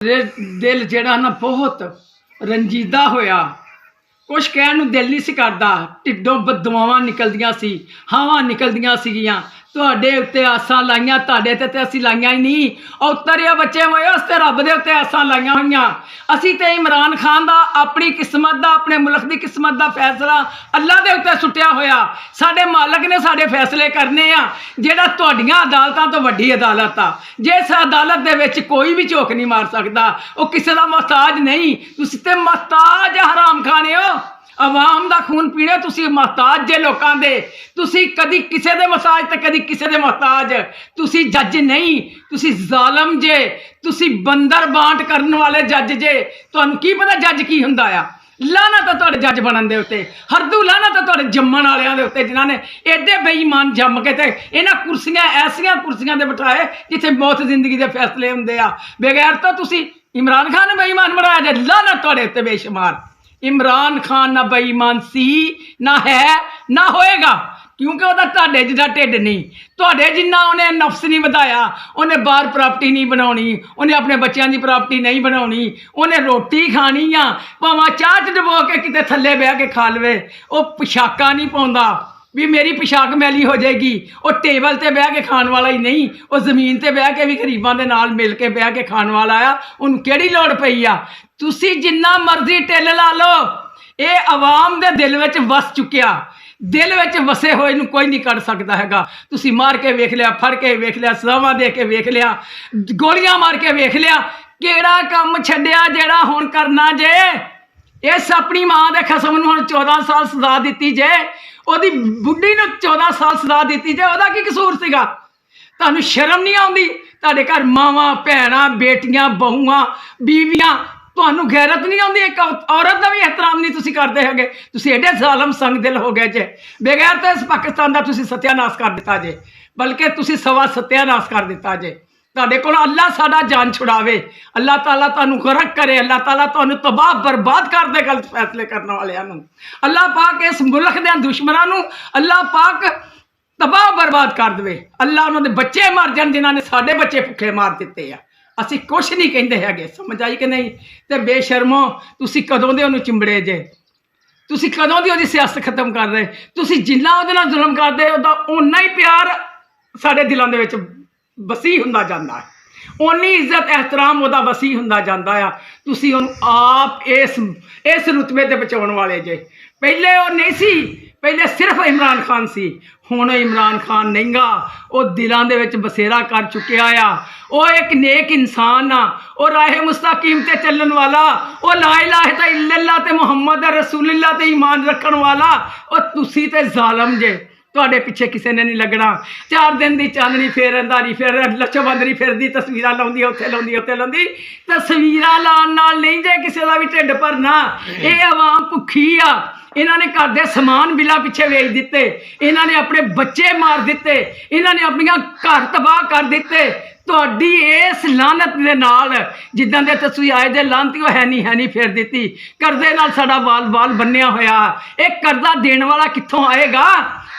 दिल जिहड़ा ना बहुत रंजीदा होया। कुछ कहण नूं दिल नहीं सी करदा। ढिड्डों बददुआवां निकलदियां सी, हावां निकलदियां सीगियां। तुहाडे उत्ते आसां लाइयां, तुहाडे ते असीं लाइयां ही नहीं। औतरिया बच्चे होए उस ते रब दे उत्ते आसां लाइयां होईयां। असीं ते इमरान खान दा अपनी किस्मत दा, अपने मुल्क दी किस्मत दा फैसला अल्लाह दे उत्ते सुट्टिया होया। साडे मालक ने साडे फैसले करने आ, जेहड़ा तुहाडीआं अदालतां तो वड्डी अदालत आ। जिस अदालत दे विच कोई भी झोक नहीं मार सकदा, वो किसी दा मुहताज नहीं। तुसीं ते मुहताज हराम खाने हो। आवाम दा खून पीने तुसीं मुहताज जे लोकां दे। तुसीं कदी किसे दे मुहताज ते कदी किसे दे मुहताज। तुसीं जज नहीं, तुसीं जालम जे। तुसीं बंदर बांट करन वाले जज जे। तुहानूं की पता जज की हुंदा आ। लानत है तुहाडे जज बनन दे उत्ते, हरदू लानत है तुहाडे जम्मण वालियां दे उत्ते, जिन्हां ने एडे बेईमान जम के ते इन्हां कुर्सियां ऐसियां कुर्सियां दे बिठाए जिथे मौत जिंदगी दे फैसले हुंदे आ। बगैर तो तुसीं इमरान खान ने बेईमान बनाया जे। लानत तुहाडे उत्ते बेशुमार। इमरान खान ना बेईमान सी, ना है, ना होएगा, क्योंकि वह तुहाडे जिहा ढिड नहीं। तुहाडे जिन्ना उन्हें नफ्स नहीं वधाया, उन्हें बाहर प्रॉपर्टी नहीं बनाउणी, उन्हें अपने बच्चों की प्रॉपर्टी नहीं बनाउणी, उन्हें रोटी खानी आ भावें चाह च डबो के किते थल्ले बह के खा लवे। वो पोशाका नहीं पाउंदा भी मेरी पोशाक मैली हो जाएगी। वो टेबल ते बह के खाण वाला ही नहीं, वो जमीन ते बह के भी गरीबां दे नाल मिल के बह के खाण वाला आ। उन्हें किहड़ी लोड़ पई आ। तुसीं जिन्ना मर्जी ढिल ला लो, ये आवाम दे दिल विच वस चुकिया। दिल विच वसे होए नूं कोई नहीं कढ़ सकदा हैगा। तुसीं मार के वेख लिया, फड़ के वेख लिया, सज़ावां दे के वेख लिया, गोलियां मार के वेख लिया। किहड़ा काम छड्डिया जिहड़ा हुण करना जे। इस अपनी मां दे खसम नूं हुण 14 साल सज़ा दित्ती जे, ओहदी बुढ़ी नूं 14 साल सज़ा दित्ती जे। ओहदा की कसूर सीगा? तुहानूं शर्म नहीं आउंदी? तुहाडे घर मावां, भैणां, बेटियां, बहुआं, बीवियां, तुहानूं गैरत नहीं आउंदी? एक औरत का भी एहतराम नहीं तुसीं करदे हैगे। तुसीं एडे ज़ालम संग दिल हो गए जे। बगैर तो इस पाकिस्तान का तुसीं सत्यानाश कर दिता जे, बल्कि तुसीं सवा सत्यानाश कर दिता जे। तुहाडे कोल अल्लाह साडा जान छुड़ावे, अल्लाह ताला तुहानूं गरक करे, अल्लाह ताला तुहानूं तबाह बर्बाद कर दे गलत फैसले करने वालियां नूं। अल्लाह पाक इस मुल्क दे दुश्मनां नूं अल्लाह पाक तबाह बर्बाद कर देवे। अल्लाह उन्हां दे बच्चे मर जाण जिन्हां ने साडे बच्चे भुखे मार दित्ते आ। असीं कुछ नहीं कहिंदे हैगे। समझ आई कि नहीं? ते बेशर्मो, तुसीं कदों दे उहनूं चिंबड़े जे? तुसीं कदों दी उहदी सियासत खत्म कर रहे? तुसीं जिन्ना उहदे नाल जुल्म करदे उहदा उन्ना ही प्यार साडे दिलां दे विच वसी हुंदा जांदा है, उन्नी इज्जत एहतराम उहदा वसी हुंदा जांदा आ। तुसीं उहनूं आप इस रुतबे ते पहुंचाउण वाले जे। पहले वो नहीं सी, पहले सिर्फ इमरान खान सी, हुण इमरान खान नहींगा। वो दिलों दे विच बसेरा कर चुकिया आ। वो एक नेक इंसान आ, वो राहे मुस्तकीम ते चलण वाला, वो ला इलाहा इल्लल्लाह ते मुहम्मद रसूलुल्लाह ते ईमान रखण वाला। वो तुसीं ते जालम जे। तुहाडे पिछे किसी ने नहीं लगना। 4 दिन की चांदनी फिर अंधारी फिर लच्छोबंदरी फिरदी, तस्वीरां लाउंदी उत्थे लाउंदी उत्थे लाउंदी। तस्वीरां लाउण नाल नहीं जे किसी का भी ढिड भरना। ये आवाम भुखी आ। इन्हां ने घर दे समान बिला पिछे वेच दिते, इन्हां ने अपने बच्चे मार दिते, इन्हां ने अपनियां घर तबाह कर दिते। तुहाडी इस लानत दे नाल जिद्दां दे तुसीं आए जे लानती है नहीं फेर दित्ती। कर्जे नाल साडा वाल वाल बन्निया होया। एक कर्जा देण वाला कित्थों आएगा?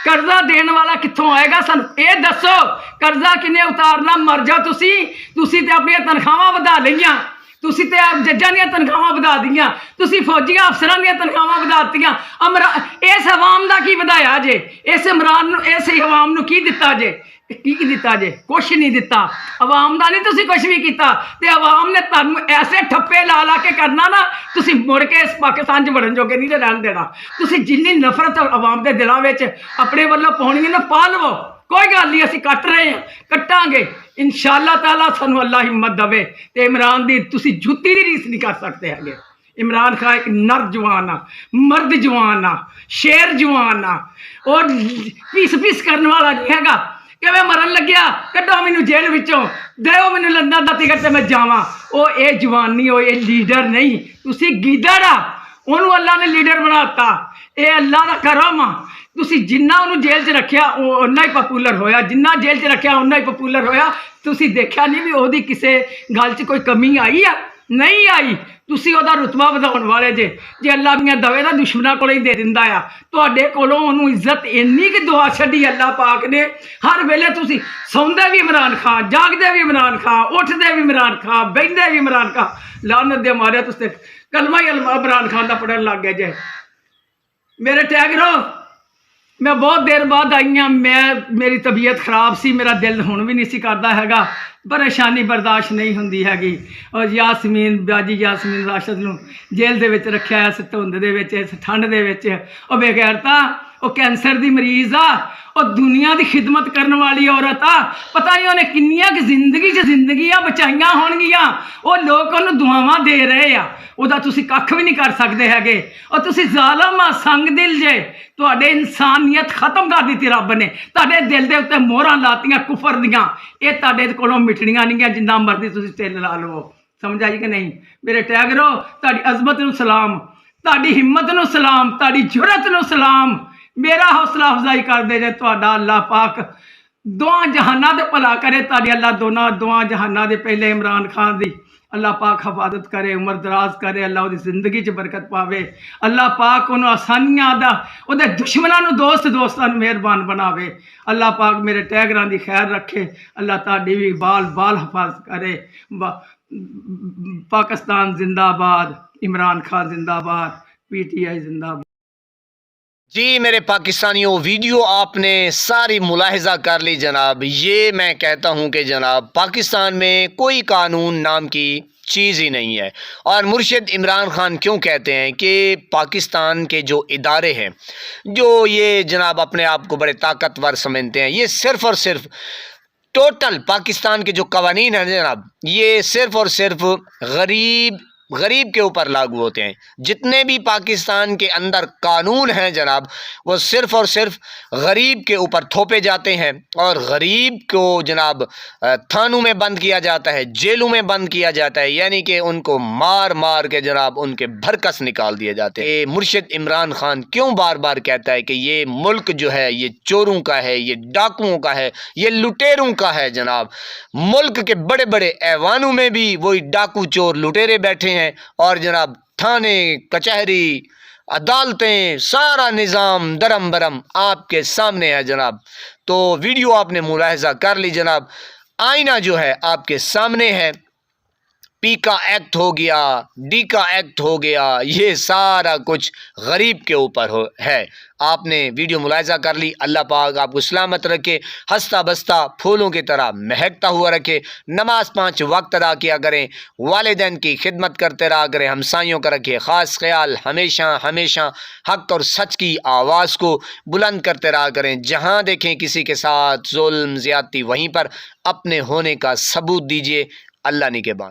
कर्जा देण वाला कित्थों आएगा? सानूं ये दसो, कर्जा किने उतारना? मर जाओ तुसीं ते अपनियां तनखावां वधा लईआं। तुसीं ते जज्जां दीआं तनखावां वधा दीआं। तुसीं फौजियां अफसरां दीआं तनखावां वधा दित्तियां। इस अवाम दा की वधाया जे? इस अवाम नूं की दित्ता जे? की दिता जे? कुछ नहीं दिता। आवाम का नहीं तुसीं कुछ भी किया। ते आवाम ने तुहानूं ऐसे ठप्पे ला ला के करना ना, तुसीं मुड़ के इस पाकिस्तान च वड़न जोगे नहीं रहन देना। तुसीं जिन्नी नफरत आवाम के दिलों में अपने वालों पाउणी है ना, पा लवो। कोई गल नहीं, असीं कट रहे हैं, कट्टांगे इंशाअल्लाह ताला। सानूं अल्लाह हिम्मत देवे। ते इमरान दी तुसीं जुत्ती दी रीस नहीं कर सकते हैगे। इमरान खान एक नर जवान आ, मर्द जवान आ, शेर जवान आ, और पीस करने वाला नहीं हैगा। कि मैं मरन लग्या, कड्डो मैनूं जेल विचों, दो मैनूं लंदन दा टिकट ते मैं जावां। वो ये जवान नहीं, वो ये लीडर नहीं। तुसीं गीदड़ आ। उन्होंने अल्लाह ने लीडर बनाता। ये अल्लाह का करम आ। तुसीं जिन्ना उन्होंने जेल च रखिया उन्ना ही पॉपूलर होया, जिन्ना जेल च रखिया उन्ना ही पॉपूलर होया। तुसीं देखिया नहीं भी ओहदी किसी गल च कोई कमी आई आ? नहीं आई। ਤੁਸੀਂ ਉਹਦਾ ਰੁਤਬਾ ਵਧਾਉਣ ਵਾਲੇ ਜੇ ਅੱਲਾ ਦੀਆਂ ਦਵੇ ਦਾ ਦੁਸ਼ਮਣਾਂ ਕੋਲ ਹੀ ਦੇ ਦਿੰਦਾ ਆ। ਤੁਹਾਡੇ ਕੋਲੋਂ ਉਹਨੂੰ ਇੱਜ਼ਤ ਇੰਨੀ ਕਿ ਦੁਆ ਛੱਡੀ ਅੱਲਾ ਪਾਕ ਨੇ। ਹਰ ਵੇਲੇ ਤੁਸੀਂ ਸੌਂਦੇ ਵੀ ਇਮਰਾਨ ਖਾਨ, ਜਾਗਦੇ ਵੀ ਇਮਰਾਨ ਖਾਨ, ਉੱਠਦੇ ਵੀ ਇਮਰਾਨ ਖਾਨ, ਬਹਿੰਦੇ ਵੀ ਇਮਰਾਨ ਖਾਨ। ਲਾਨਤ ਦੇ ਮਾਰਿਆ ਤੁਸੀਂ ਕਲਮਾ ਹੀ ਇਮਰਾਨ ਖਾਨ ਦਾ ਪੜਨ ਲੱਗ ਗਏ ਜੇ। ਮੇਰੇ ਟੈਗਰੋ, ਮੈਂ ਬਹੁਤ ਦੇਰ ਬਾਅਦ ਆਈ ਹਾਂ। ਮੇਰੀ ਤਬੀਅਤ ਖਰਾਬ ਸੀ, ਮੇਰਾ ਦਿਲ ਹੁਣ ਵੀ ਨਹੀਂ ਸੀ ਕਰਦਾ ਹੈਗਾ, ਪਰੇਸ਼ਾਨੀ ਬਰਦਾਸ਼ਤ ਨਹੀਂ ਹੁੰਦੀ ਹੈਗੀ। ਔਰ ਯਾਸਮੀਨ ਰਾਸ਼ਦ ਨੂੰ ਜੇਲ੍ਹ ਦੇ ਵਿੱਚ ਰੱਖਿਆ ਇਸ ਧੁੰਦ ਦੇ ਵਿੱਚ, ਇਸ ਠੰਡ ਦੇ ਵਿੱਚ। ਉਹ ਬੇਗੈਰਤਾ, ਉਹ ਕੈਂਸਰ ਦੀ ਮਰੀਜ਼ ਆ, ਉਹ ਦੁਨੀਆ ਦੀ ਖਿਦਮਤ ਕਰਨ ਵਾਲੀ ਔਰਤ ਆ। ਪਤਾ ਨਹੀਂ ਉਹਨੇ ਕਿੰਨੀਆਂ ਕਿ ਜ਼ਿੰਦਗੀਆਂ ਬਚਾਈਆਂ ਹੋਣਗੀਆਂ। ਉਹ ਲੋਕ ਉਹਨੂੰ ਦੁਆਵਾਂ ਦੇ ਰਹੇ ਆ, ਉਹਦਾ ਤੁਸੀਂ ਕੱਖ ਵੀ ਨਹੀਂ ਕਰ ਸਕਦੇ ਹੈਗੇ। ਔਰ ਤੁਸੀਂ ਜ਼ਾਲਮ ਆ, ਸੰਗ ਦਿਲ ਜੇ। ਤੁਹਾਡੇ ਇਨਸਾਨੀਅਤ ਖਤਮ ਕਰ ਦਿੱਤੀ ਰੱਬ ਨੇ। ਤੁਹਾਡੇ ਦਿਲ ਦੇ ਉੱਤੇ ਮੋਹਰਾਂ ਲਾਤੀਆਂ ਕੁਫਰ ਦੀਆਂ। ਇਹ ਤੁਹਾਡੇ ਕੋਲੋਂ ਮਿਟਣੀਆਂ ਨਹੀਂ, ਜਿੰਨਾ ਮਰਜ਼ੀ ਤੁਸੀਂ ਤਿਲ ਲਾ ਲਵੋ। ਸਮਝ ਆਈ ਕਿ ਨਹੀਂ? ਮੇਰੇ ਟੈਗਰੋ, ਤੁਹਾਡੀ ਅਜ਼ਮਤ ਨੂੰ ਸਲਾਮ, ਤੁਹਾਡੀ ਹਿੰਮਤ ਨੂੰ ਸਲਾਮ, ਤੁਹਾਡੀ ਜੁਰਤ ਨੂੰ ਸਲਾਮ। ਮੇਰਾ ਹੌਸਲਾ ਅਫਜ਼ਾਈ ਕਰਦੇ ਜੇ ਤੁਹਾਡਾ ਅੱਲਾ ਪਾਕ ਦੋਵਾਂ ਜਹਾਨਾਂ ਦੇ ਭਲਾ ਕਰੇ। ਤੁਹਾਡੇ ਅੱਲਾ ਦੋਵਾਂ ਜਹਾਨਾਂ ਦੇ ਪਹਿਲੇ ਇਮਰਾਨ ਖਾਨ ਦੀ ਅੱਲਾ ਪਾਕ ਹਿਫਾਜ਼ਤ करे, ਉਮਰ ਦਰਾਜ਼ करे। ਅੱਲਾ ਉਹਦੀ ਜ਼ਿੰਦਗੀ 'ਚ ਬਰਕਤ ਪਾਵੇ। ਅੱਲਾ ਪਾਕ ਉਹਨੂੰ ਆਸਾਨੀਆਂ ਦਾ, ਉਹਦੇ ਦੁਸ਼ਮਣਾਂ ਨੂੰ ਦੋਸਤਾਂ ਨੂੰ ਮਿਹਰਬਾਨ ਬਣਾਵੇ। ਅੱਲਾ ਪਾਕ ਮੇਰੇ ਟੈਗਰਾਂ ਦੀ ਖੈਰ ਰੱਖੇ। ਅੱਲਾ ਤੁਹਾਡੀ ਵੀ ਬਾਲ ਹਿਫਾਜ਼ਤ करे। पाकिस्तान जिंदाबाद, इमरान खान जिंदाबाद, PTI जिंदाबाद। जी मेरे पाकिस्तानियों, वीडियो आपने सारी मुलाहिजा कर ली जनाब। ये मैं कहता हूँ कि जनाब पाकिस्तान में कोई कानून नाम की चीज़ ही नहीं है। और मुर्शिद इमरान खान क्यों कहते हैं कि पाकिस्तान के जो इदारे हैं, जो ये जनाब अपने आप को बड़े ताकतवर समझते हैं, ये सिर्फ़ और सिर्फ टोटल पाकिस्तान के जो कवानीन हैं जनाब, ये सिर्फ़ और सिर्फ गरीब के ऊपर लागू होते हैं। जितने भी पाकिस्तान के अंदर कानून हैं जनाब, वो सिर्फ़ और सिर्फ गरीब के ऊपर थोपे जाते हैं। और गरीब को जनाब थानों में बंद किया जाता है, जेलों में बंद किया जाता है, यानी कि उनको मार के जनाब उनके भरकस निकाल दिए जाते हैं। मुर्शिद इमरान खान क्यों बार बार कहता है कि ये मुल्क जो है ये चोरों का है, ये डाकुओं का है, ये लुटेरों का है जनाब। मुल्क के बड़े बड़े ऐवानों में भी वही डाकू चोर लुटेरे बैठे हैं। और जनाब थाने, कचहरी, अदालतें, सारा निज़ाम दरम बरम आपके सामने है जनाब। तो वीडियो आपने मुलाहिजा कर ली जनाब। आईना जो है आपके सामने है। पी का एक्ट हो गया, डी का एक्ट हो गया, ये सारा कुछ गरीब के ऊपर है। आपने वीडियो मुलाहिजा कर ली। अल्लाह पाक आपको सलामत रखे, हंसता बसता फूलों की तरह महकता हुआ रखे। नमाज 5 वक्त अदा किया करें, वालिदैन की खिदमत करते रहा करें, हमसाइयों का रखे ख़ास ख्याल। हमेशा हक़ और सच की आवाज़ को बुलंद करते रहा करें। जहाँ देखें किसी के साथ जुल्म ज़्यादती, वहीं पर अपने होने का सबूत दीजिए। अल्लाह निगहबान।